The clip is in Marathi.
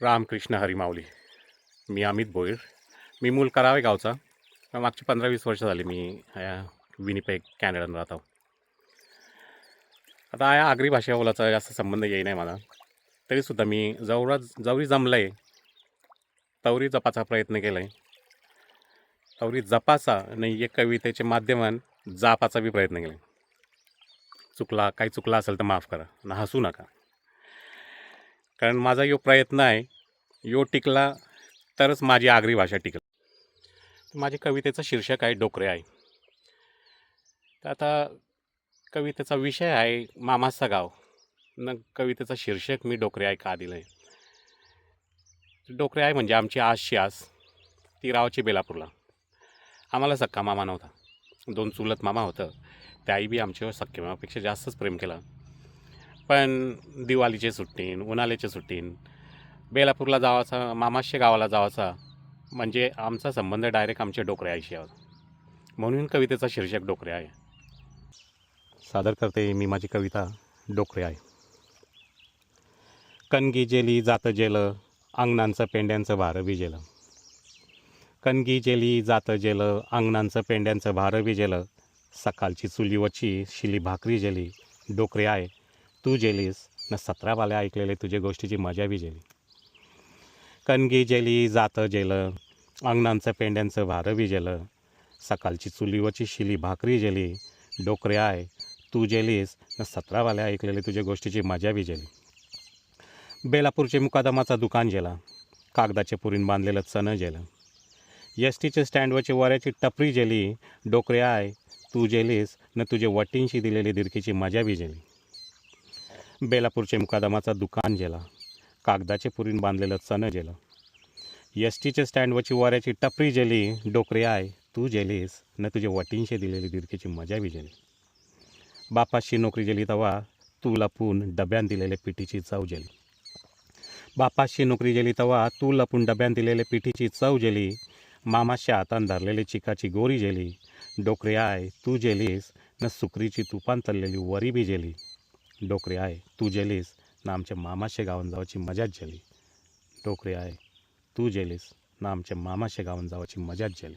रामकृष्ण हरी माऊली. मी अमित भोईर. मी मूळ करावे गावचा. मागची 15-20 वर्ष झाली मी विनिपेग कॅनडात राहतो. आता या आगरी भाषा बोलायचा जास्त संबंध येई नाही मला. तरीसुद्धा मी जवळी जमलं आहे तवरी जपाचा प्रयत्न केला आहे. तवरी जपाचा नाही, एक कवितेचे माध्यमान जापाचा बी प्रयत्न केला. काही चुकला असेल तर माफ करा ना, हसू नका. कारण माझा यो प्रयत्न आहे, यो टिकला तरच माझी आगरी भाषा टिकल. माझी कवितेचं शीर्षक आहे डोकरे आहे. तर आता कवितेचा विषय आहे मामाचा गाव. न कवितेचं शीर्षक मी डोकरे आहे का दिलं आहे. डोकरे आहे म्हणजे आमची आसची आस ती रावाची बेलापूरला. आम्हाला सक्का मामा नव्हता, 2 चुलत मामा होतं. त्याही बी आमच्यावर सख्खे मामापेक्षा जास्तच प्रेम केलं. पण दिवाळीच्या सुट्टीन, उन्हाळ्याच्या सुट्टीन बेलापूरला जावाचा, मामाच्या गावाला जावाचा म्हणजे आमचा संबंध डायरेक्ट आमच्या डोकरे आईशी आहे. म्हणून कवितेचा शीर्षक डोकरे आहे. सादर करते मी माझी कविता डोकरे आहे. कणगी जेली जात जेलं, अंगणांचं पेंड्यांचं भार विजेलं. कणगी जेली जात जेलं, अंगणांचं पेंड्यांचं भार विजेलं. सकाळची चुलीवरची शिली भाकरी जेली. डोकरे आहे तू जेलीस न 17 वाले ऐकलेले तुझे गोष्टीची मजा बी जेली. कणगी जेली जात जेलं, अंगणांचं पेंड्यांचं भार विजेलं. सकाळची चुलीवरची शिली भाकरी जेली. डोकरे आहे तू जेलीस न 17 वाले ऐकलेले तुझ्या गोष्टीची मजा बी जेली. बेलापूरचे मुकादमाचा दुकान जेला, कागदाचे पुरीन बांधलेलं चणं जेलं. एसटीच्या स्टँडवरची वऱ्याची टपरी जेली. डोकरे आहे तू जेलीस न तुझे वटींशी दिलेली दिरकीची मजा बी जेली. बेलापूरचे मुकादमाचा दुकान जेला, कागदाचे पुरीन बांधलेलं चणं जेलं. एसटीच्या स्टँडवरची वऱ्याची टपरी जेली. डोकरे आहे तू जेलीस न तुझे वटींशी दिलेली दिरकीची मजा बी जेली. बापाशी नोकरी जेली तवा तू लपून डब्यान दिलेले पिठीची चव जेली. बापाशी नोकरी जेली तवा तू लपून डब्यान दिलेले पिठीची चव जेली. मामाच्या हातान धरलेली चिकाची गोरी जेली. डोकरे आहे तू जेलीस न सुकरीची तुपान तळलेली वरी बी जेली. डोकरे आहे तू जेलीस ना आमच्या मामाच्या गावान जावाची मजाच जेली. डोकरे आहे तू जेलीस ना आमच्या मामाच्या गावान जावाची मजाच जेली.